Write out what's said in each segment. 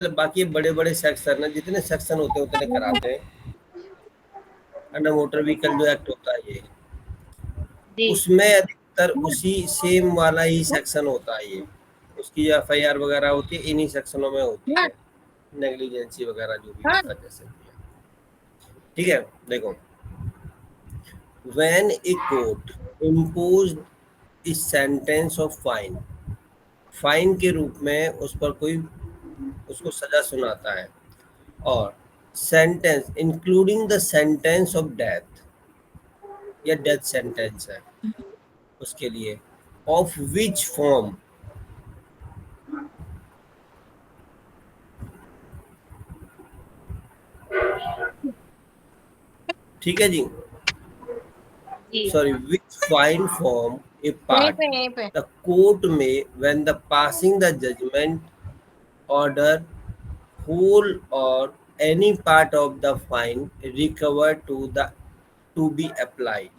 बाकी बड़े बड़े सेक्शन है, जितने सेक्शन होते हैं उतने कराते हैं। अंडर मोटर व्हीकल जो एक्ट होता है ये, जी उसमें अधिकतर उसी सेम वाला ही सेक्शन होता है ये। उसकी एफआईआर वगैरह होती है इन्हीं सेक्शनों में होती है, नेग्लिजेंसी वगैरह जो भी होता है जैसे भी है। ठीक है, देखो, when a court imposed a sentence of fine, fine के रूप में उस पर कोई उसको सजा सुनाता है, और sentence including the sentence of death, या डेथ सेंटेंस है उसके लिए, ऑफ विच फॉर्म, ठीक है जी, जी sorry, which fine form a यहीं part पे यहीं पे। the court may, when the passing the judgment, order whole or any part of the fine recovered to be applied।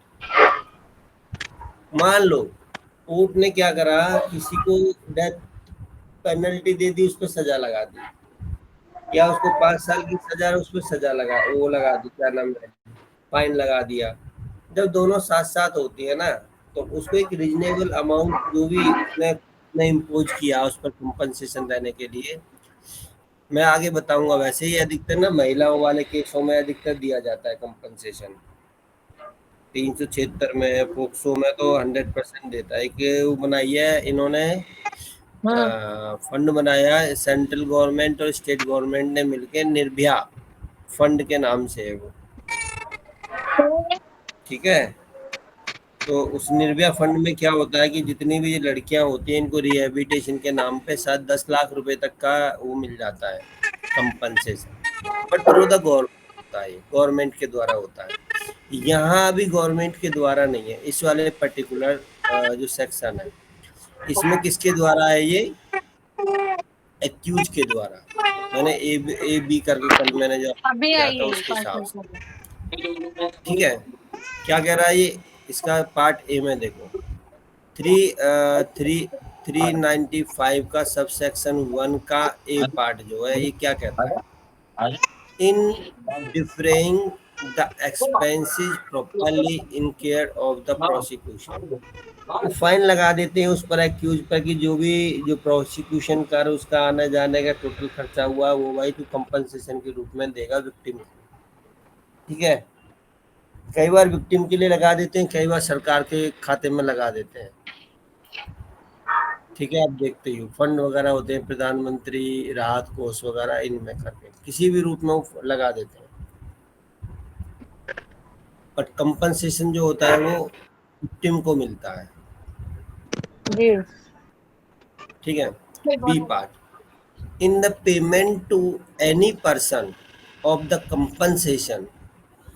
मान लो कोर्ट ने क्या करा, किसी को डेथ पेनल्टी दे दी, उस पर सजा लगा दी, या उसको 5 साल की सजा, उस पर सजा लगा दी, क्या नाम है, फाइन लगा दिया। जब दोनों साथ साथ होती है ना, तो उसको एक रीजनेबल अमाउंट जो भी उसने इम्पोज किया उस पर कंपनसेशन देने के लिए, मैं आगे बताऊंगा। वैसे ही अधिकतर ना महिलाओं वाले केसों में अधिकतर दिया जाता है कंपनसेशन। 376 में, पोक्सो में तो 100% देता है। कि वो बनाई है इन्होंने, हाँ फंड बनाया है सेंट्रल गवर्नमेंट और स्टेट गवर्नमेंट ने मिलकर, निर्भया फंड के नाम से है वो। ठीक है, तो उस निर्भया फंड में क्या होता है कि जितनी भी लड़कियां होती हैं इनको रिहेबिलिटेशन के नाम पे शायद 10 लाख रुपए तक का वो मिल जाता है compensation, but through the government होता है, गवर्नमेंट के द्वारा होता है। यहाँ अभी गवर्नमेंट के द्वारा नहीं है, इस वाले पर्टिकुलर जो सेक्शन है इसमें किसके द्वारा है ये, एक्यूज के द्वारा। मैंने ए बी करके कल मैंने जो अभी किया आई था है ये उसके हिसाब से। 5 मिनट ठीक है, क्या कह रहा है ये, इसका पार्ट ए में देखो, थ्री थ्री 395 का सब सेक्शन 1 का ए पार्ट जो है ये क्या कहता है, in deferring the expenses properly in care of the prosecution. वो फाइन लगा देते हैं उस पर एक्यूज पर कि जो भी जो प्रोसिक्यूशन कर उसका आने जाने का टोटल खर्चा हुआ वो भाई तू कंपनसेशन के रूप में देगा विक्टिम को। ठीक है, कई बार विक्टिम के लिए लगा देते हैं, कई बार सरकार के खाते में लगा देते हैं। ठीक है, आप देखते ही हो फंड वगैरह होते हैं, प्रधानमंत्री राहत कोष वगैरह, इनमें करके किसी भी रूप में वो लगा देते हैं। बट कंपनसेशन जो होता है वो विक्टिम को मिलता है। जी ठीक है, B part, in the payment to any person of the compensation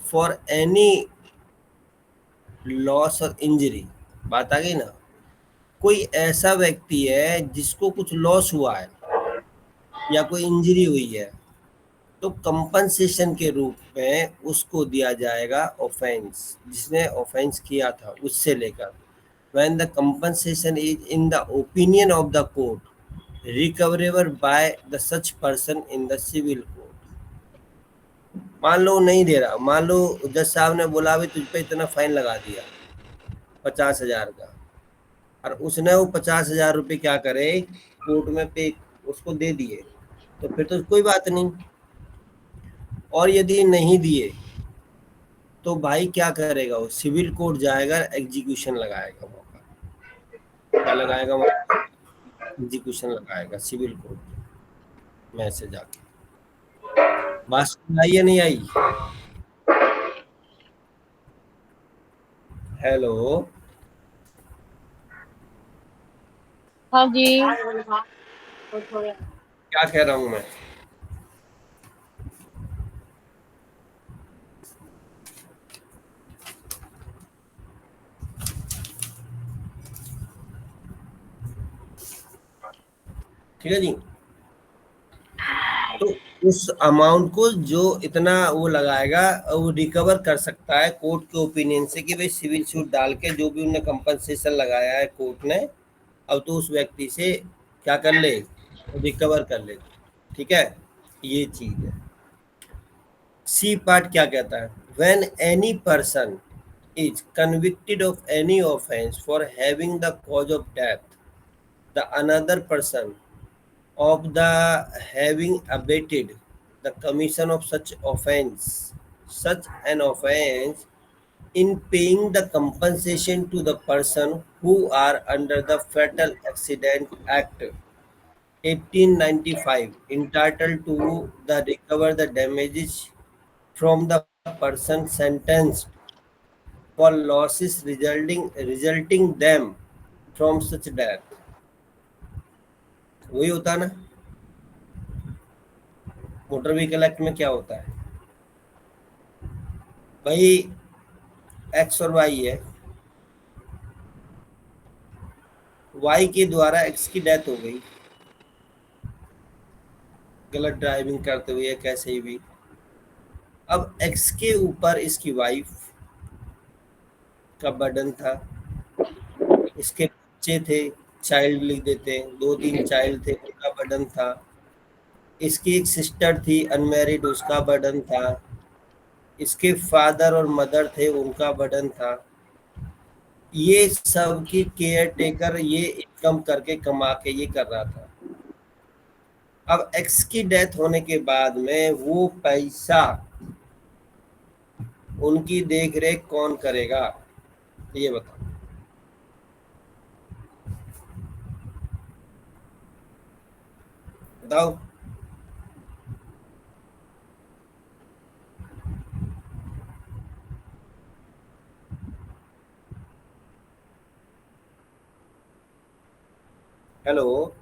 for any loss or injury। बात आ गई ना, कोई ऐसा व्यक्ति है जिसको कुछ लॉस हुआ है या कोई इंजरी हुई है, तो कंपनसेशन के रूप में उसको दिया जाएगा ऑफेंस, जिसने ऑफेंस किया था उससे लेकर, when the compensation is in the opinion of the court recoverable by the such person in the civil court। मान लो नहीं दे रहा, मान लो जज साहब ने बोला भी तुझ पे इतना फाइन लगा दिया 50,000 का, और उसने वो 50,000 रुपये क्या करे, कोर्ट में पे उसको दे दिए, तो फिर तो कोई बात नहीं। और यदि नहीं दिए तो भाई क्या करेगा, वो सिविल कोर्ट जाएगा, एग्जीक्यूशन लगाएगा वहाँ पर। क्या लगाएगा वहाँ पर, एग्जीक्यूशन लगाएगा सिविल कोर्ट में से जाके। बात समझ आई या नहीं आई? हेलो, हाँ जी क्या कह रहा हूँ मैं? ठीक है जी, तो उस अमाउंट को जो इतना वो लगाएगा वो रिकवर कर सकता है कोर्ट के ओपिनियन से कि भाई सिविल सूट डाल के जो भी उन्होंने कंपनसेशन लगाया है कोर्ट ने, अब तो उस व्यक्ति से क्या कर ले, रिकवर कर ले। ठीक है, ये चीज है। सी पार्ट क्या कहता है? When any person is convicted of any offence for having the cause of death the another person of the having abated the commission of such an offense in paying the compensation to the person who are under the Fatal Accident Act 1895 entitled to the recover the damages from the person sentenced for losses resulting them from such death। वही होता है ना, motor vehicle act में क्या होता है भाई? X और वाई है, वाई के द्वारा एक्स की डेथ हो गई गलत ड्राइविंग करते हुए या कैसे ही भी। अब एक्स के ऊपर इसकी वाइफ का बर्डन था, इसके बच्चे थे, चाइल्ड लिख देते हैं, 2-3 चाइल्ड थे, उनका बर्डन था। इसकी एक सिस्टर थी अनमैरिड, उसका बर्डन था। इसके फादर और मदर थे, उनका बर्डन था। ये सब की केयर टेकर ये इनकम करके कमा के ये कर रहा था। अब एक्स की डेथ होने के बाद में वो पैसा उनकी देख रेख कौन करेगा, ये बताओ। बताओ। हेलो,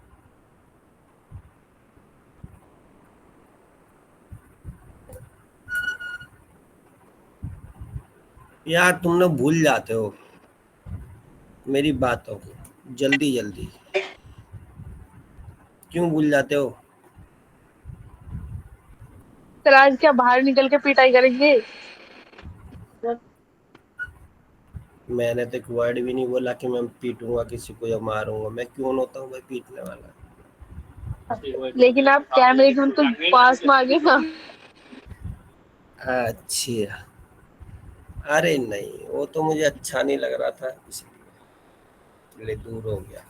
यार तुम लोग भूल जाते हो मेरी बातों को जल्दी जल्दी, क्यों भूल जाते हो? सर आज क्या बाहर निकल के पिटाई करेंगे? मैंने तो एक वर्ड भी नहीं बोला कि मैं पीटूंगा किसी को या मारूंगा। मैं क्यों होता हूँ भाई पीटने वाला? लेकिन आप कैमरे के तो पास में आ गए ना। अच्छा, अरे नहीं, वो तो मुझे अच्छा नहीं लग रहा था इसलिए दूर हो गया।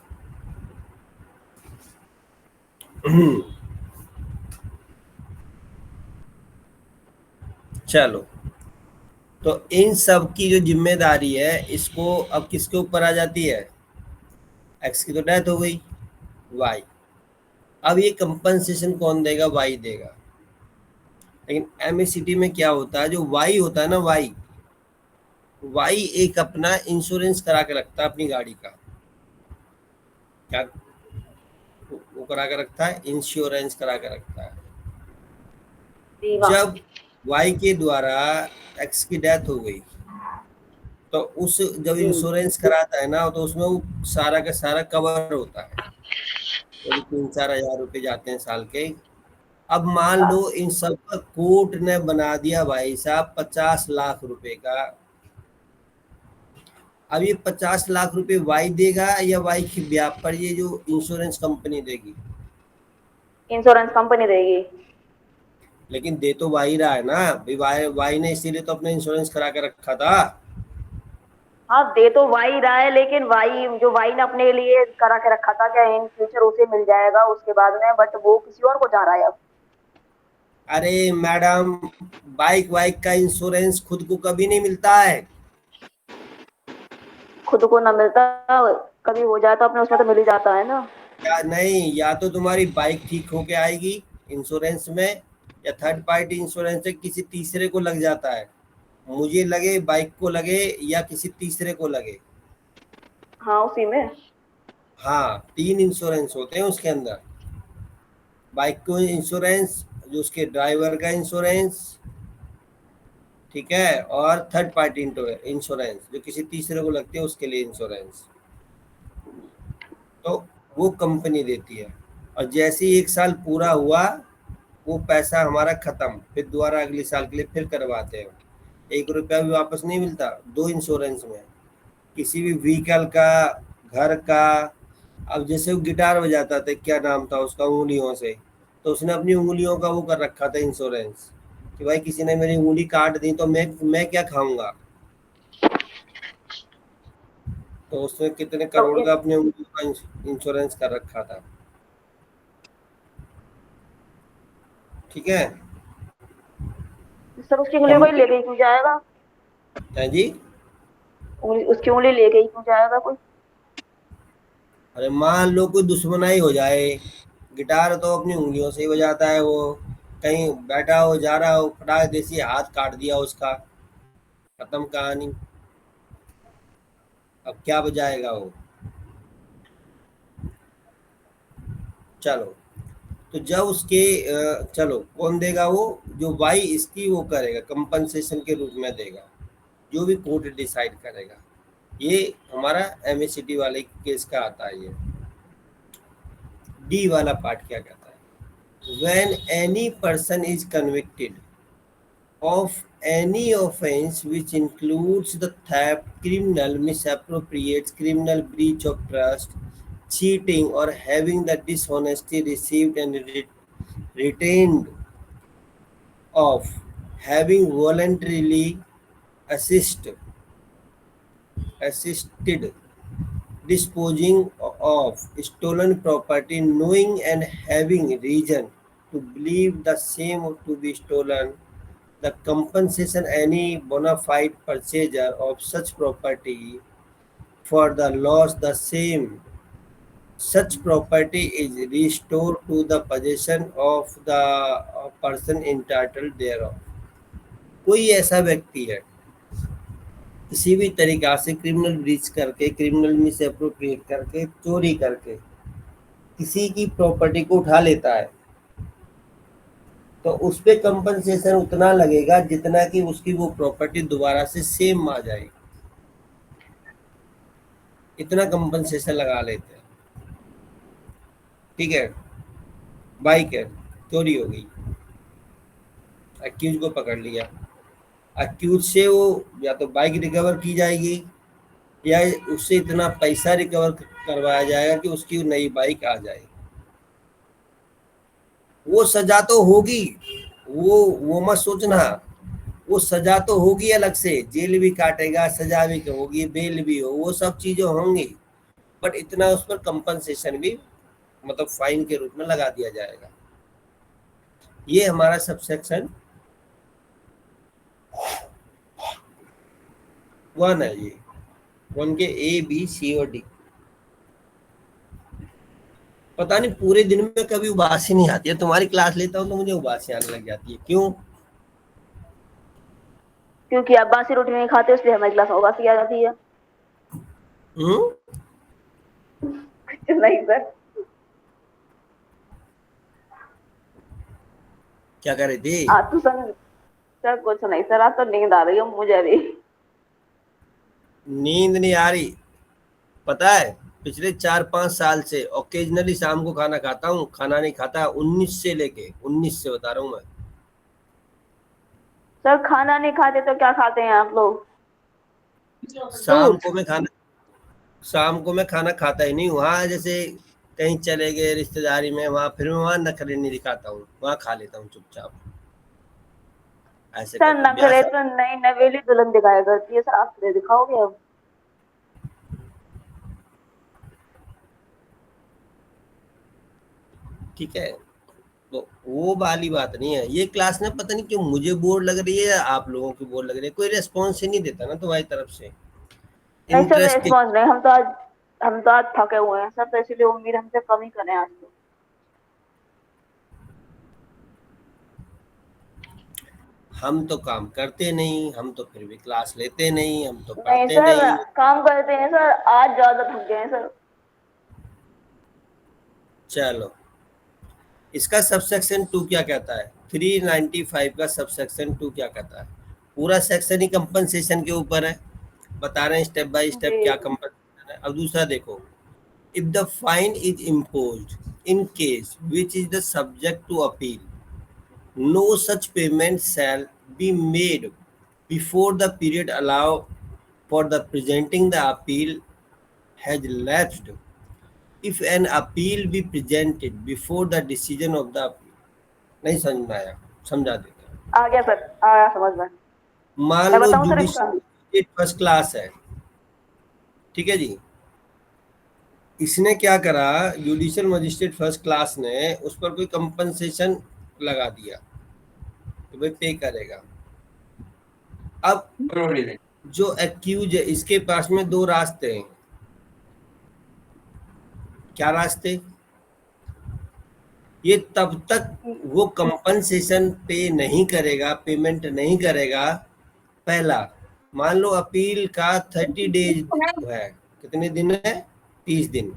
चलो, तो इन सब की जो जिम्मेदारी है इसको अब किसके ऊपर आ जाती है? एक्स की तो डेथ हो गई, वाई। अब ये कंपनसेशन कौन देगा? वाई देगा। लेकिन एमएसीटी में क्या होता है, जो वाई होता है ना, वाई वाई एक अपना इंश्योरेंस करा के रखता है अपनी गाड़ी का। क्या वो करा के रखता है? इंश्योरेंस करा के रखता है। जब वाई के द्वारा एक्स की डेथ हो गई तो उस जब इंश्योरेंस कराता है ना, तो उसमें वो सारा का सारा कवर होता है, तो 3-4 हजार रुपए जाते हैं साल के। अब मान लो इन सब का कोर्ट ने बना दिया भाई साहब 50 लाख रुपए का। अब ये 50 लाख रुपए वाई देगा या वाई के ब्याज पर ये जो इंश्योरेंस कंपनी देगी? इंश्योरेंस कंपनी देगी। लेकिन दे तो वाई रहा है ना भाई, वाई ने इसीलिए तो अपना इंश्योरेंस करा के रखा था। हाँ, दे तो वाई रहा है, लेकिन वाई ने अपने लिए करा के रखा था क्या इन फ्यूचर उसे मिल जाएगा उसके बाद में, बट वो किसी और को जा रहा है अब। अरे मैडम, बाइक वाइक का इंश्योरेंस खुद को कभी नहीं मिलता है। खुद को ना मिलता, कभी हो जाए तो अपने उसमें तो मिल ही जाता है ना। या नहीं, या तो तुम्हारी बाइक ठीक होके आएगी इंश्योरेंस में, या थर्ड पार्टी इंश्योरेंस से किसी तीसरे को लग जाता है। मुझे लगे, बाइक को लगे, या किसी तीसरे को लगे। हाँ, उसी में। हाँ, 3 इंश्योरेंस होते हैं उसके अंदर। बाइक को इंश्योरेंस, जो उसके ड्राइवर का इंश्योरेंस, ठीक है, और थर्ड पार्टी इंश्योरेंस जो किसी तीसरे को लगती है उसके लिए इंश्योरेंस, तो वो कंपनी देती है। और जैसे ही 1 साल पूरा हुआ वो पैसा हमारा खत्म, फिर दोबारा अगले साल के लिए फिर करवाते हैं। 1 रुपया भी वापस नहीं मिलता। 2 इंश्योरेंस में किसी भी व्हीकल का, घर का। अब जैसे वो गिटार बजाता था, क्या नाम था उसका, उंगलियों से, तो उसने अपनी उंगलियों का वो कर रखा था इंश्योरेंस कि भाई किसी ने मेरी उंगली काट दी तो मैं क्या खाऊंगा। तो उसने कितने तो करोड़ का अपनी उंगलियों का इंश्योरेंस कर रखा था। ठीक है। सर उसकी उंगली कम कोई लेके ही क्यों जाएगा? है जी। उसकी उंगली लेके ही क्यों जाएगा कोई? अरे मान लो कोई दुश्मनाई हो जाए, गिटार तो अपनी उंगलियों से ही बजाता है वो, कहीं बैठा हो जा रहा हो फटाक देसी हाथ काट दिया उसका, खत्म कहानी। अब क्या बजाएगा वो। चलो, तो जब उसके चलो कौन देगा वो, जो भाई इसकी वो करेगा कंपनसेशन के रूप में देगा, जो भी कोर्ट डिसाइड करेगा। ये हमारा एमएससीटी वाले केस का आता है। ये डी वाला पार्ट क्या कहता है, when any person is convicted of any offense which includes the theft, criminal misappropriates, criminal breach of trust, cheating, or having the dishonesty received and retained of having voluntarily assist, assisted disposing of stolen property, knowing and having reason to believe the same to be stolen, the compensation any bona fide purchaser of such property for the loss the same such property is restored to the possession of the person entitled thereof। कोई ऐसा व्यक्ति है किसी भी तरीका से criminal breach करके, criminal miss appropriate करके, चोरी करके किसी की प्रॉपर्टी को उठा लेता है, तो उस पे कंपनसेशन उतना लगेगा जितना कि उसकी वो प्रॉपर्टी दोबारा से सेम आ जाए, इतना कंपनसेशन लगा लेते हैं। ठीक है, बाइक है, चोरी हो गई, अक्यूज को पकड़ लिया, अक्यूज से वो या तो बाइक रिकवर की जाएगी या उससे इतना पैसा रिकवर करवाया जाएगा कि उसकी नई बाइक आ जाए। वो सजा तो होगी, वो मत सोचना, वो सजा तो होगी अलग से, जेल भी काटेगा, सजा भी होगी, बेल भी हो, वो सब चीजें होंगी, बट इतना उस पर कंपनसेशन भी मतलब फाइन के रूप में लगा दिया जाएगा। ये हमारा सबसेक्शन 1 है। ये 1 के ए बी सी और डी। पता नहीं पूरे दिन में कभी उबासी नहीं आती है, तुम्हारी क्लास लेता हूँ तो मुझे उबासी आने लग जाती है, क्यों? क्योंकि आप बासी रोटी नहीं खाते इसलिए हमारी क्लास में उबासी आ जाती है। कुछ नहीं सर। क्या कर रही थी? आज तो सर कुछ नहीं सर, आज तो नींद आ रही है मुझे भी। नींद नहीं आ रही? पता है पिछले 4-5 साल से ओकेजनली शाम को खाना खाता हूँ, खाना नहीं खाता 19 से लेके 19 से बता रहा हूँ मैं। सर खाना नहीं खाते तो क्या खाते हैं आप लोग? शाम को मैं खाना खाता ही नहीं। वहाँ जैसे कहीं चले गए रिश्तेदारी में, वहाँ फिर मैं वहाँ नखरे नहीं दिखाता हूँ, वहाँ खा लेता हूँ चुपचाप ऐसे सर करके। नखरे तो नई नवेली दुल्हन दिखाया करती है सर, आप नखरे दिखाओगे अब? ठीक है, तो वो वाली बात नहीं है। ये क्लास में पता नहीं क्यों मुझे बोर लग रही है या आप लोगों की बोर लग रही है, कोई रेस्पॉन्स ही नहीं देता ना तुम्हारी तरफ से। नहीं सर इंटरेस्ट रिस्पॉन्स नहीं, हम तो आज थके हुए हैं सर, तो इसलिए उम्मीद हमसे कम ही करें आज तो। हम तो काम करते नहीं, हम तो फिर भी क्लास लेते नहीं, हम तो नहीं पढ़ते सर नहीं। काम करते हैं सर, आज ज्यादा थक गए हैं सर। चलो, इसका सबसेक्शन 2 क्या कहता है? 395 का सबसेक्शन 2 क्या कहता है? पूरा सेक्शन ही कंपनसेशन के ऊपर है, बता रहे हैं स्टेप बाय स्टेप जी क्या कंपनसेशन है। अब दूसरा देखो, if the fine is imposed in case which is the subject to appeal, no such payment shall be made before the period allowed for the presenting the appeal has lapsed. If an appeal be presented before the decision of the appeal, नहीं समझ में आया, समझा देता हूँ। आ गया sir, आ गया समझ में। मान मैं लो बताऊं सर इसका? जुडिशियल फर्स्ट क्लास है, ठीक है जी। इसने क्या करा, जुडिशियल मजिस्ट्रेट फर्स्ट क्लास ने उस पर कोई कंपनसेशन लगा दिया तो भाई पे करेगा। अब जो एक्यूज है इसके पास में दो रास्ते हैं। क्या रास्ते? ये तब तक वो कंपनसेशन पे नहीं करेगा, पेमेंट नहीं करेगा। पहला, मान लो अपील का 30 डेज है, कितने दिन है? 30 दिन।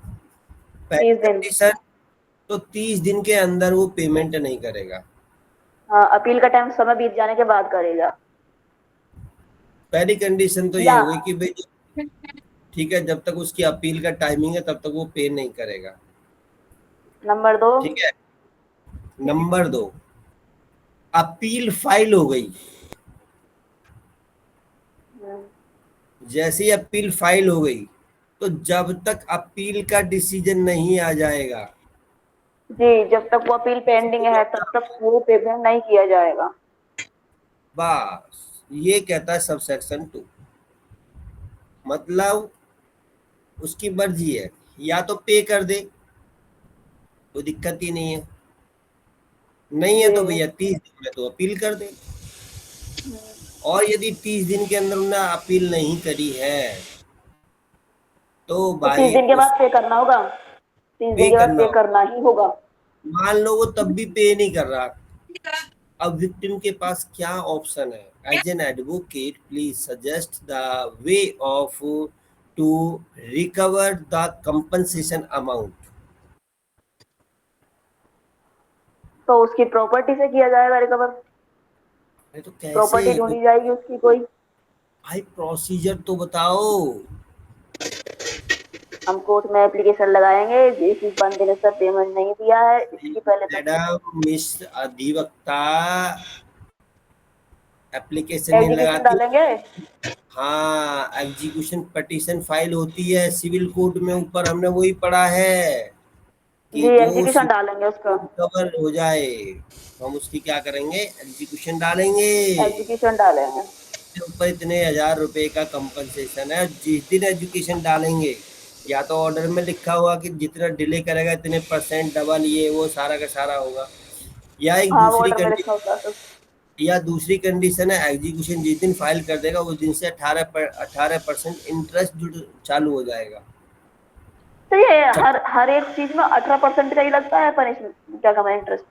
पहली 30 दिन। कंडीशन, तो 30 दिन के अंदर वो पेमेंट नहीं करेगा। हाँ, अपील का टाइम समय बीत जाने के बाद करेगा। पहली कंडीशन तो ये या हो गई कि भाई ठीक है, जब तक उसकी अपील का टाइमिंग है तब तक वो पे नहीं करेगा। नंबर 2। ठीक है। नंबर 2, अपील फाइल हो गई। जैसे ही अपील फाइल हो गई तो जब तक अपील का डिसीजन नहीं आ जाएगा, जी, जब तक वो अपील पेंडिंग है तब तक वो पेमेंट नहीं किया जाएगा। बस ये कहता है सब सेक्शन 2। मतलब उसकी मर्जी है, या तो पे कर दे, कोई दिक्कत ही नहीं है, नहीं है तो जी। भैया 30 दिन में तो अपील कर दे। और यदि 30 दिन के अंदर उन्होंने अपील नहीं करी है तो तो 30 भाई दिन के उस बाद पे करना होगा, 30 पे दिन के बाद करना पे होगा। करना ही होगा। मान लो वो तब भी पे नहीं कर रहा, अब विक्टिम के पास क्या ऑप्शन है? As an advocate please suggest the way of to recover the compensation amount. तो उसकी प्रॉपर्टी से किया जाएगा रिकवर। तो कैसे? प्रॉपर्टी ढूंढी जाएगी उसकी कोई। भाई प्रोसीजर तो बताओ। हम कोर्ट में एप्लीकेशन लगाएंगे, इस बंदे ने सर पेमेंट नहीं दिया है, इसकी पहले मैडम मिस अधिवक्ता एप्लीकेशन नहीं एग्जीक्यूशन लगाती। डालेंगे। हाँ, एग्जीक्यूशन पटिशन फाइल होती है सिविल कोर्ट में, ऊपर हमने वही पढ़ा है कि जी, जो एग्जीक्यूशन डालेंगे उसका। कवर हो जाए तो हम उसकी क्या करेंगे? एग्जीक्यूशन डालेंगे। एग्जीक्यूशन डालेंगे। इसके ऊपर इतने 1000 रुपए का कंपनसेशन है। जिस दिन एजुकेशन डालेंगे, या तो ऑर्डर में लिखा हुआ कि जितना डिले करेगा इतने परसेंट डबल, ये वो सारा का सारा होगा। या एक हाँ, वो दूसरी ऑर्डर में लिखा कंडीशन, होता है सब। या दूसरी कंडीशन है एग्जीक्यूशन जिस दिन फाइल कर देगा उस दिन से 18% इंटरेस्ट चालू हो जाएगा। तो ये हर हर एक चीज में 18% का ही लगता है पनिशमेंट, क्या कम है इंटरेस्ट?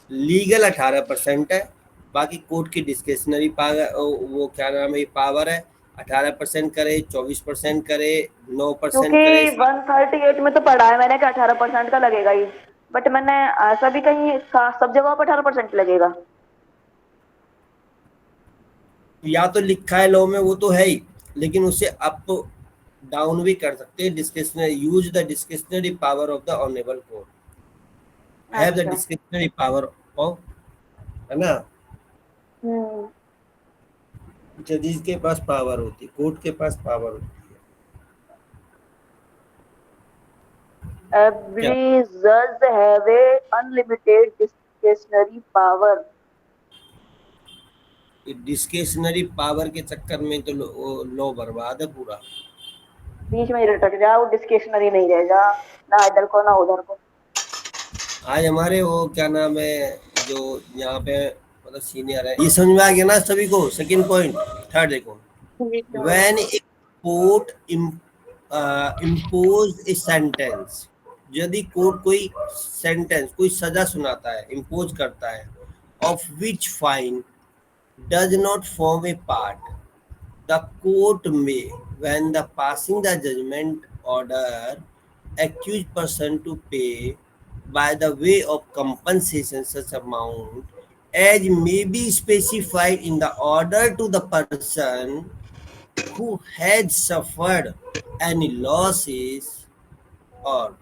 लीगल 18% है, बाकी कोर्ट की डिस्क्रिशनरी पावर, वो क्या नाम है, पावर है। 18% करे, 24% करे, 9% क्योंकि करे। 138 में तो पढ़ा है मैंने कि 18% का लगेगा ही, बट मैंने ऐसा भी कहीं सब जगह पर 18% लगेगा। या तो लिखा है लॉ में, वो तो है ही, लेकिन उसे अप डाउन भी कर सकते हैं। Discretionary, use the discretionary power of the honourable court, have the अच्छा। डिस्क्रिशनरी पावर ऑफ, है ना। हम्म। जजेस के पास पावर होती है, कोर्ट के पास पावर होती है। क्या? Every judge have a unlimited discretionary power। Discretionary power के चक्कर में तो लॉ बर्बाद है पूरा। बीच में ही लटक जाओ, डिस्क्रिशनरी नहीं रह जा, ना इधर को ना उधर को। आज हमारे वो क्या नाम है, जो यहाँ पे मतलब सीनियर है, ये समझ में आ गया ना सभी को? Second point. थर्ड देखो, when a court impose a sentence, यदि कोर्ट कोई सेंटेंस, कोई सजा सुनाता है, इम्पोज करता है, of which fine does not form A part, the court may, when the passing the judgment order, accused person to pay by the way of compensation such amount as may be specified in the order to the person who had suffered any losses or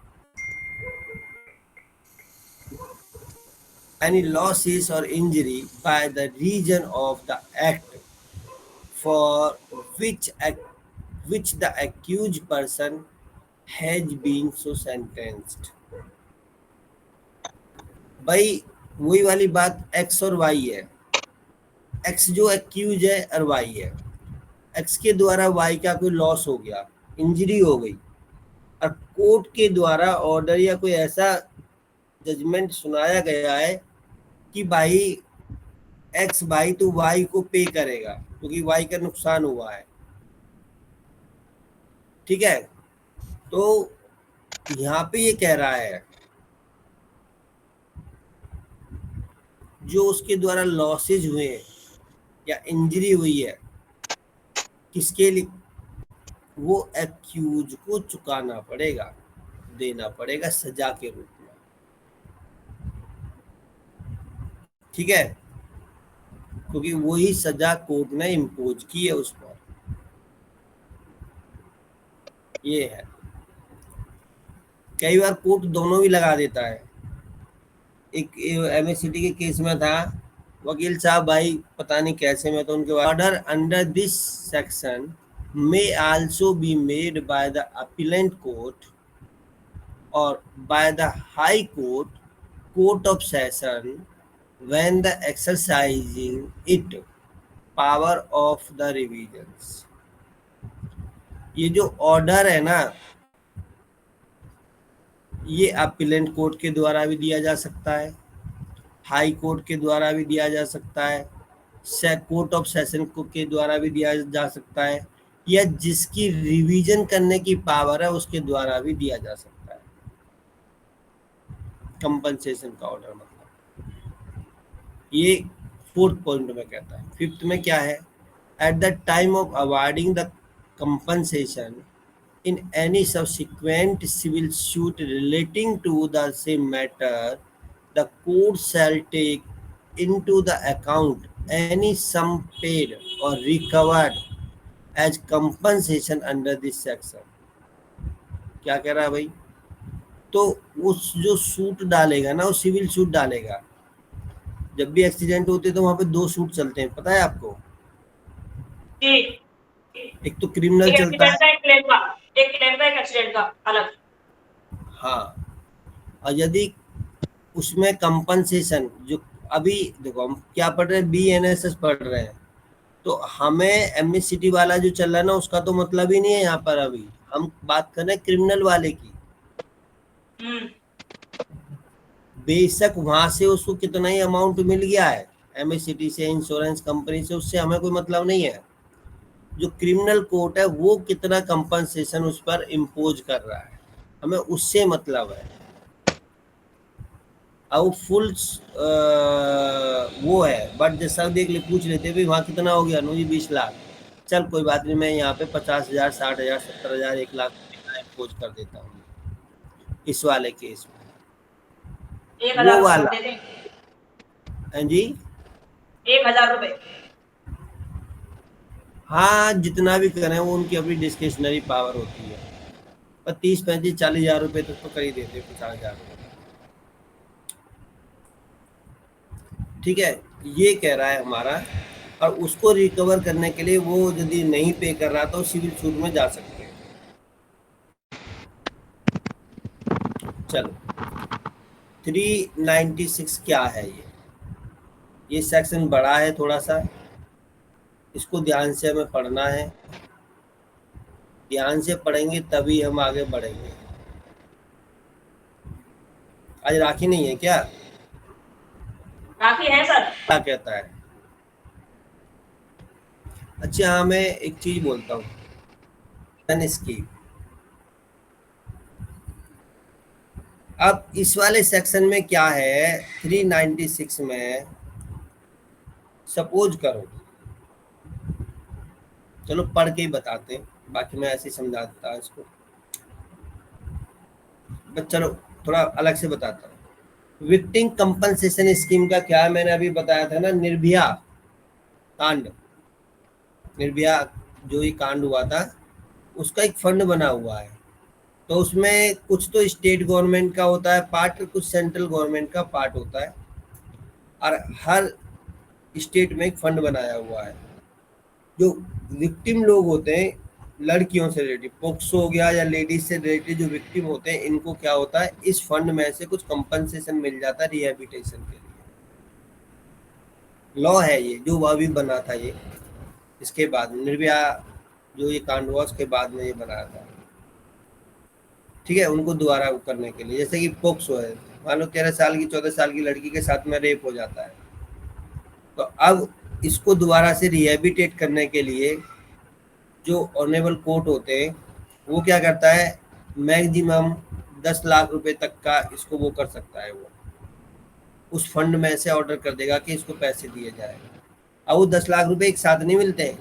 injury by the reason of the act for which the accused person has been so sentenced। भाई वही वाली बात x और Y है। X जो accused है और Y है। एक्स के द्वारा वाई का कोई लॉस हो गया, इंजरी हो गई, और कोर्ट के द्वारा ऑर्डर या कोई ऐसा जजमेंट सुनाया गया है कि भाई एक्स भाई तो वाई को पे करेगा क्योंकि वाई का नुकसान हुआ है। ठीक है, तो यहाँ पे ये कह रहा है जो उसके द्वारा लॉसेज हुए या इंजरी हुई है किसके लिए, वो एक्यूज को चुकाना पड़ेगा, देना पड़ेगा सजा के रूप में। ठीक है, क्योंकि वही सजा कोर्ट ने इम्पोज की है उस पर। ये है, कई बार कोर्ट दोनों भी लगा देता है। एक एमएससीटी के केस में था, वकील साहब भाई पता नहीं कैसे, में तो उनके order under this section may also be made by the appellant court or by the high court of session when the exercising it power of the revisions। ये जो ऑर्डर है ना, ये अपीलेंट कोर्ट के द्वारा भी दिया जा सकता है, हाई कोर्ट के द्वारा भी दिया जा सकता है, कोर्ट ऑफ सेशन के द्वारा भी दिया जा सकता है, या जिसकी रिवीजन करने की पावर है उसके द्वारा भी दिया जा सकता है। कंपनसेशन का ऑर्डर मतलब ये फोर्थ पॉइंट में कहता है। फिफ्थ में क्या है, at the time of awarding the compensation in any subsequent civil suit relating to the same matter, the court shall take into the account any sum paid or recovered as compensation under this section। क्या कह रहा है भाई, तो उस जो suit डालेगा ना, वो सिविल सूट डालेगा। जब भी एक्सीडेंट होते तो वहां पे दो सूट चलते हैं, पता है आपको? एक तो क्रिमिनल चलता है, एक क्लेम का, एक एक्सीडेंट का अलग। हाँ, और यदि उसमें कंपनसेशन, जो अभी देखो हम क्या पढ़ रहे हैं, BNSS पढ़ रहे हैं, तो हमें एमएससीटी वाला जो चल रहा है ना उसका तो मतलब ही नहीं है यहाँ पर। अभी हम बात कर रहे हैं क्रिमिनल वाले की। बेशक वहां से उसको कितना ही अमाउंट मिल गया है एमएससीटी से, इंश्योरेंस कंपनी से, उससे हमें कोई मतलब नहीं है। जो क्रिमिनल कोर्ट है वो कितना कंपनसेशन उस पर इम्पोज कर रहा है, हमें उससे मतलब है। अब फुल वो है, बट जैसा देख ले, पूछ लेते भाई वहाँ कितना हो गया, जी 20 लाख, चल कोई बात नहीं, मैं यहाँ पे 50,000, 60,000, 70,000, 1 लाख इम्पोज कर देता हूँ इस वाले केस में। 1,000 वो वाला दे दें। हाँ जी, 1,000 रुपए। हाँ जितना भी करें वो उनकी अपनी डिस्क्रिशनरी पावर होती है, पर 30, 35, 40,000 रुपये तक तो कर ही देते, 50,000 रुपये। ठीक है, ये कह रहा है हमारा। और उसको रिकवर करने के लिए वो यदि नहीं पे कर रहा तो सिविल सूट में जा सकते हैं। चलो 396 क्या है, ये सेक्शन बड़ा है थोड़ा सा, इसको ध्यान से हमें पढ़ना है। ध्यान से पढ़ेंगे तभी हम आगे बढ़ेंगे। आज राखी नहीं है क्या? राखी है सर। क्या कहता है? अच्छा हाँ, मैं एक चीज बोलता हूँ इसकी। अब इस वाले सेक्शन में क्या है, 396 में सपोज करो, चलो पढ़ के ही बताते हैं, बाकी मैं ऐसे ही समझा देता हूँ इसको, बस चलो थोड़ा अलग से बताता हूँ। विक्टिम कंपनसेशन स्कीम का क्या है, मैंने अभी बताया था ना, निर्भया कांड, निर्भया जो ही कांड हुआ था उसका एक फंड बना हुआ है। तो उसमें कुछ तो स्टेट गवर्नमेंट का होता है पार्ट, कुछ सेंट्रल गवर्नमेंट का पार्ट होता है, और हर स्टेट में एक फंड बनाया हुआ है। जो विक्टिम लोग होते हैं लड़कियों से रिलेटेड, पोक्सो हो गया या लेडीज से रिलेटेड जो विक्टिम होते हैं, इनको क्या होता है, इस फंड में से कुछ कंपनसेशन मिल जाता है रिहेबिलिटेशन के लिए। लॉ है ये जो अभी बना था ये, इसके बाद निर्भया जो ये कांड हुआ उसके बाद में ये बनाया था, ठीक है, उनको दोबारा करने के लिए। जैसे कि पोक्सो है, मान लो 13 साल की 14 साल की लड़की के साथ में रेप हो जाता है, तो अब इसको दोबारा से रिहेबिटेट करने के लिए जो ऑनरेबल कोर्ट होते हैं वो क्या करता है, मैक्सिमम 10 लाख रुपए तक का इसको वो कर सकता है, वो उस फंड में से ऑर्डर कर देगा कि इसको पैसे दिए जाए। अब वो 10 लाख रुपए एक साथ नहीं मिलते हैं,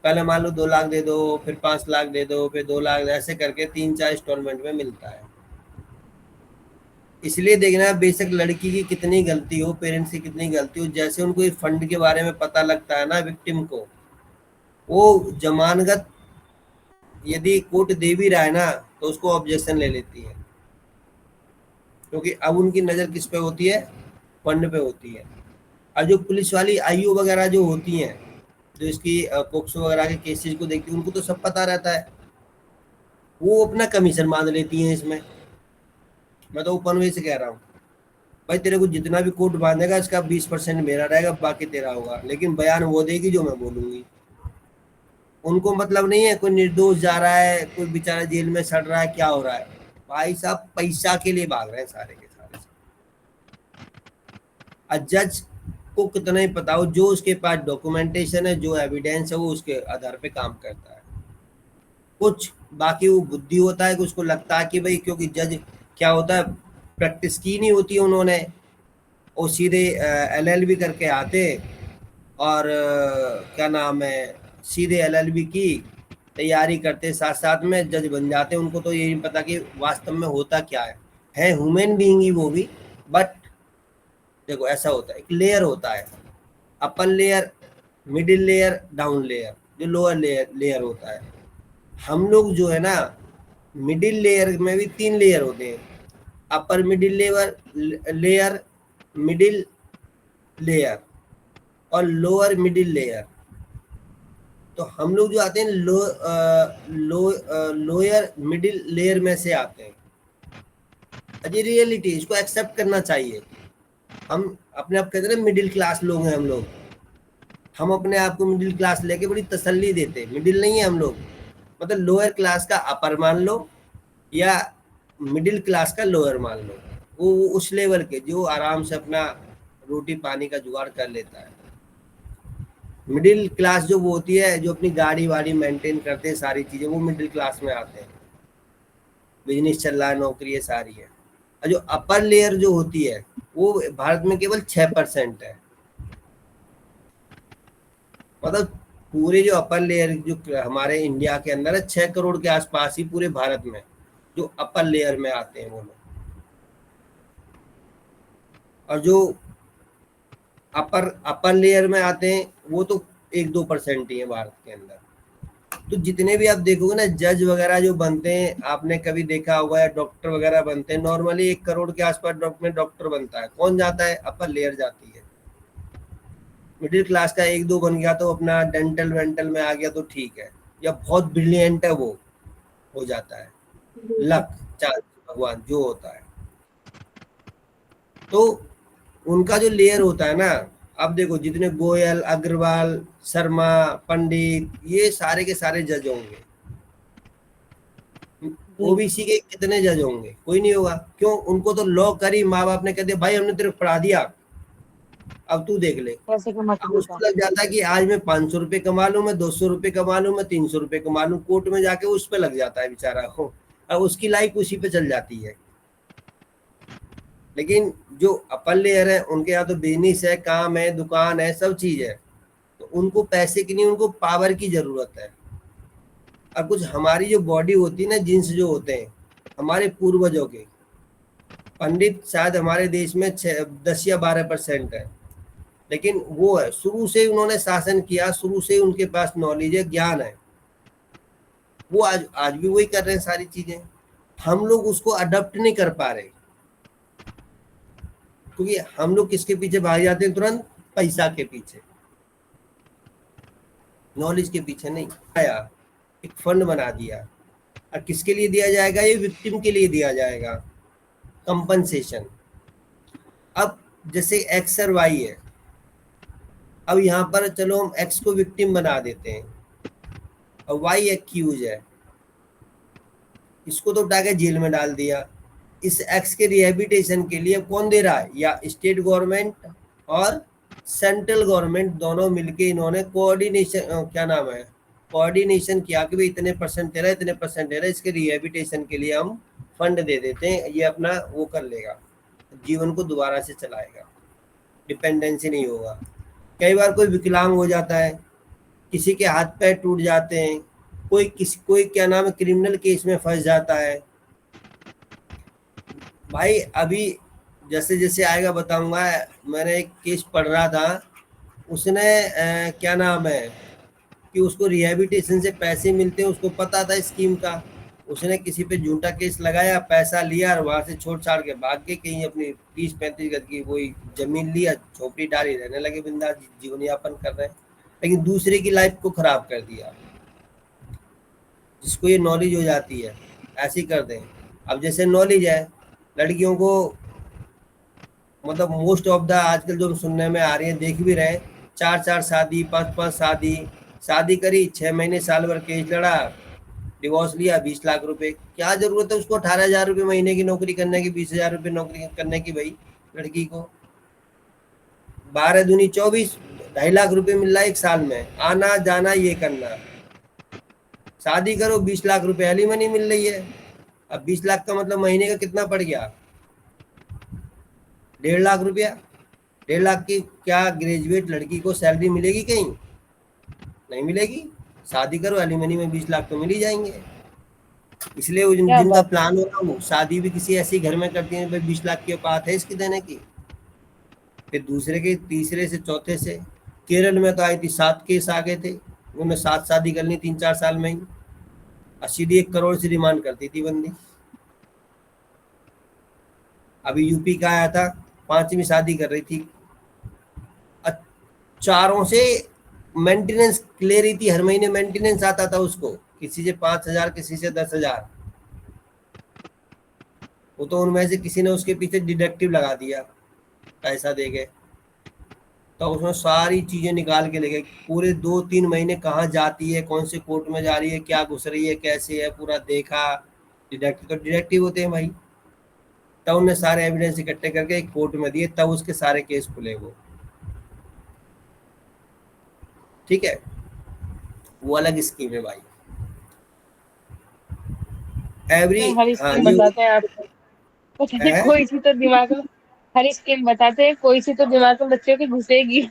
पहले मान लो 2 लाख दे दो, फिर 5 लाख दे दो, फिर 2 लाख, ऐसे करके 3-4 इंस्टॉलमेंट में मिलता है। इसलिए देखना है बेशक लड़की की कितनी गलती हो, पेरेंट्स की कितनी गलती हो, जैसे उनको इस फंड के बारे में पता लगता है ना विक्टिम को, वो जमानत यदि कोर्ट दे भी रहा है ना तो उसको ऑब्जेक्शन ले लेती है, क्योंकि अब उनकी नज़र किस पे होती है, फंड पे होती है। और जो पुलिस वाली आईओ वगैरह जो होती हैं, जो इसकी पोक्सो वगैरह के केसेस को देखती है, उनको तो सब पता रहता है, वो अपना कमीशन मान लेती हैं इसमें। मैं तो ओपन वे से कह रहा हूँ, भाई तेरे को जितना भी कोर्ट बांधेगा इसका 20% मेरा रहेगा, बाकी तेरा होगा, लेकिन बयान वो देगी जो मैं बोलूंगी। उनको मतलब नहीं है कोई निर्दोष जा रहा है, कोई बेचारा जेल में सड़ रहा है, क्या हो रहा है, भाई साहब पैसा के लिए भाग रहे हैं सारे के सारे। और जज को कितना ही पता हो, जो उसके पास डॉक्यूमेंटेशन है, जो एविडेंस है, वो उसके आधार पे काम करता है। कुछ बाकी वो बुद्धि होता है कि उसको लगता है कि भाई, क्योंकि जज क्या होता है, प्रैक्टिस की नहीं होती है उन्होंने, वो सीधे एलएलबी करके आते, और क्या नाम है, सीधे एलएलबी की तैयारी करते, साथ साथ में जज बन जाते। उनको तो ये नहीं पता कि वास्तव में होता क्या है ह्यूमन बीइंग ही वो भी। बट देखो ऐसा होता है, एक लेयर होता है, upper layer, middle layer, down layer, जो लोअर लेयर होता है। हम लोग जो है ना, मिडिल लेयर में भी 3 लेयर होते हैं, upper middle layer, middle layer और लोअर मिडिल लेयर। तो हम लोग जो आते हैं लोअर मिडिल लेयर में से आते हैं। ये रियलिटी, इसको एक्सेप्ट करना चाहिए। हम अपने आप कहते हैं मिडिल क्लास लोग हैं हम लोग, हम अपने आप को मिडिल क्लास लेके बड़ी तसल्ली देते हैं। मिडिल नहीं है हम लोग, मतलब लोअर क्लास का अपर मान लो या मिडिल क्लास का लोअर मान लो, वो उस लेवल के जो आराम से अपना रोटी पानी का जुगाड़ कर लेता है। मिडिल क्लास जो वो होती है, जो अपनी गाड़ी वाड़ी मेंटेन करते हैं, सारी चीजें, वो मिडिल क्लास में आते हैं, बिजनेस चल रहा है, नौकरी है, सारी है। और जो अपर लेयर जो होती है वो भारत में केवल 6% है। मतलब पूरे जो अपर लेयर जो हमारे इंडिया के अंदर है, 6 करोड़ के आसपास ही पूरे भारत में जो अपर लेयर में आते हैं वो लोग, और जो अपर लेयर में आते हैं वो तो 1-2% ही है भारत के अंदर। तो जितने भी आप देखोगे ना जज वगैरह जो बनते हैं, आपने कभी देखा होगा, या डॉक्टर वगैरह बनते हैं, नॉर्मली 1 करोड़ के आसपास डॉक्टर बनता है। कौन जाता है, अपर लेयर जाती है। मिडिल क्लास का 1-2 बन गया तो अपना डेंटल वेंटल में आ गया तो ठीक है, या बहुत ब्रिलियंट है वो हो जाता है, लक चांस भगवान जो होता है। तो उनका जो लेयर होता है ना, अब देखो जितने गोयल, अग्रवाल, शर्मा, पंडित, ये सारे के सारे जज होंगे। ओबीसी के कितने जज होंगे, कोई नहीं होगा। क्यों, उनको तो लॉ करी, माँ बाप ने कह दिया भाई हमने तेरे को पढ़ा दिया, अब तू देख ले। पैसे की अब मछली उसको का। लग जाता है कि आज मैं 500 रुपये कमा लूं, मैं 200 रुपये कमा लूं, मैं 300 रुपये कमा लूं, कोर्ट में जाके उस पर लग जाता है बेचारा को, अब उसकी लाइफ उसी पे चल जाती है। लेकिन जो अपर लेयर है उनके यहाँ तो बिजनेस है, काम है, दुकान है, सब चीज है, तो उनको पैसे की नहीं, उनको पावर की जरूरत है। और कुछ हमारी जो बॉडी होती है ना, जीन्स जो होते हैं हमारे पूर्वजों के, पंडित शायद हमारे देश में 10 या 12% है, लेकिन वो है शुरू से उन्होंने शासन किया, शुरू से उनके पास नॉलेज है, ज्ञान है, वो आज भी वही कर रहे हैं सारी चीजें। हम लोग उसको अडॉप्ट नहीं कर पा रहे, क्योंकि हम लोग किसके पीछे भाग जाते हैं, तुरंत पैसा के पीछे, नॉलेज के पीछे नहीं। आया एक फंड बना दिया, और किसके लिए दिया जाएगा, ये विक्टिम के लिए दिया जाएगा, कंपनसेशन। अब जैसे एक्स और वाई है, अब यहाँ पर चलो हम एक्स को विक्टिम बना देते हैं और वाई एक्यूज है, इसको तो उठा के जेल में डाल दिया। इस एक्स के रिहेबिटेशन के लिए कौन दे रहा है? या स्टेट गवर्नमेंट और सेंट्रल गवर्नमेंट दोनों मिलके इन्होंने कोऑर्डिनेशन, क्या नाम है, कोऑर्डिनेशन किया कि भाई इतने परसेंट दे रहा है, इतने परसेंट दे रहा है, इसके रिहेबिटेशन के लिए हम फंड दे देते हैं, ये अपना वो कर लेगा, जीवन को दोबारा से चलाएगा, डिपेंडेंसी नहीं होगा। कई बार कोई विकलांग हो जाता है, किसी के हाथ पैर टूट जाते हैं, कोई क्या नाम है क्रिमिनल केस में फंस जाता है। भाई अभी जैसे जैसे आएगा बताऊंगा। मैंने एक केस पढ़ रहा था, उसने क्या नाम है कि उसको रिहेबिटेशन से पैसे मिलते हैं, उसको पता था स्कीम का, उसने किसी पे झूठा केस लगाया, पैसा लिया और वहां से छोड़ छाड़ के भाग के कहीं अपनी 30-35 गज की वही जमीन लिया, झोपड़ी डाली, रहने लगे, बिंदास जीवन यापन कर रहे हैं, लेकिन दूसरे की लाइफ को खराब कर दिया। जिसको ये नॉलेज हो जाती है ऐसे ही कर दें। अब जैसे नॉलेज है लड़कियों को, मतलब मोस्ट ऑफ द आजकल जो सुनने में आ रही है, देख भी रहे, 4-4 शादी, 5-5 शादी, शादी करी, 6 महीने साल भर केस लड़ा, डिवोर्स लिया, 20 लाख रुपए। क्या जरूरत है उसको 18,000 रुपये महीने की नौकरी करने की, 20,000 रुपये नौकरी करने की? भाई लड़की को 12 दूनी 24, 2.5 लाख रुपए मिल रहा है एक साल में, आना जाना ये करना। शादी करो, 20 लाख रुपए एलिमनी मिल रही है। अब 20 लाख का मतलब महीने का कितना पड़ गया? 1.5 लाख रुपया। 1.5 लाख की क्या ग्रेजुएट लड़की को सैलरी मिलेगी? कहीं नहीं मिलेगी। शादी करो, एलिमनी में 20 लाख तो मिल ही जाएंगे। इसलिए क्या जिनका बात। प्लान होगा वो शादी भी किसी ऐसे घर में करती है, भाई 20 लाख की औकात है इसकी देने की। फिर दूसरे के, तीसरे से, चौथे से। केरल में तो आई थी 7 केस आ गए थे, उन्होंने 7 शादी कर ली 3-4 साल में ही, और सीधी 1 करोड़ से डिमांड करती थी बंदी। अभी यूपी का आया था, 5वीं शादी कर रही थी, चारों से मेंटेनेंस ले रही थी, हर महीने मेंटेनेंस आता था उसको, किसी से 5,000, किसी से 10,000। वो तो उनमें से किसी ने उसके पीछे डिडक्टिव लगा दिया पैसा दे के, तो उसमें सारी चीजें निकाल के ले गए, पूरे 2-3 महीने कहाँ जाती है, कौन से कोर्ट में जा रही है, क्या घुस रही है, कैसे है, पूरा देखा। डिडक्टिव तो डिडक्टिव होते हैं भाई। तब उन्हें सारे एविडेंस इकट्ठे करके एक कोर्ट में दिए, तब उसके सारे केस खुले वो। ठीक है, वो अलग स्कीम है भाई। एवरी, हर हाँ स्कीम ये बताते हैं आपको, पता नहीं है। कोई सी तो दिमाग में, हर स्कीम बताते हैं, कोई सी तो दिमाग में बच्चों की घुसेगी।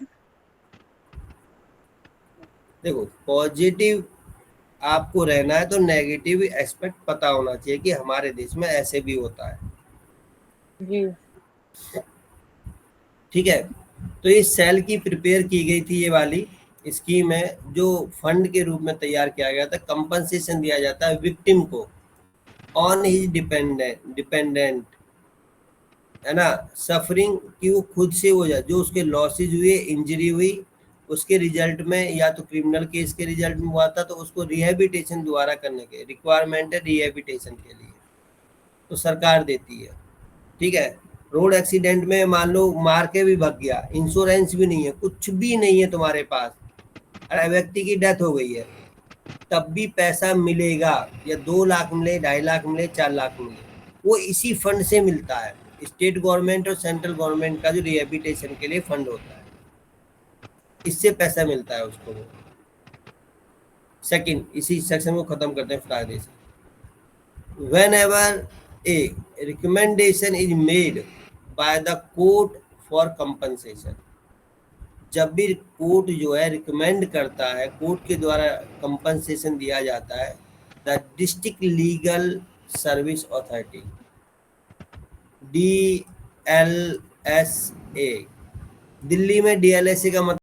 देखो पॉजिटिव आपको रहना है तो नेगेटिव एस्पेक्ट पता होना चाहिए कि हमारे देश में ऐसे भी होता है। जी। ठीक है, तो ये सेल की प्रिपेयर की गई थी ये वाली स्कीम है, जो फंड के रूप में तैयार किया गया था। कंपनसेशन दिया जाता है विक्टिम को ऑन हिज डिपेंडेंट, है ना, सफरिंग की वो खुद से हो जाए, जो उसके लॉसेज हुए, इंजरी हुई, उसके रिजल्ट में, या तो क्रिमिनल केस के रिजल्ट में हुआ था, तो उसको रिहेबिटेशन दोबारा करने के रिक्वायरमेंट है, रिहेबिटेशन के लिए तो सरकार देती है। ठीक है, रोड एक्सीडेंट में मान लो मार के भी भग गया, इंश्योरेंस भी नहीं है, कुछ भी नहीं है तुम्हारे पास, अरे व्यक्ति की डेथ हो गई है, तब भी पैसा मिलेगा, या 2 लाख मिले, 2.5 लाख मिले, 4 लाख मिले, वो इसी फंड से मिलता है। स्टेट गवर्नमेंट और सेंट्रल गवर्नमेंट का जो रिहेबिटेशन के लिए फंड होता है, इससे पैसा मिलता है उसको। सेकंड, इसी सेक्शन को खत्म करते हैं फायदे से। When ever A recommendation is made by the court for compensation, जब भी कोर्ट जो है रिकमेंड करता है, कोर्ट के द्वारा कंपनसेशन दिया जाता है, the district legal service authority, DLSA, Delhi में DLSA का मतलब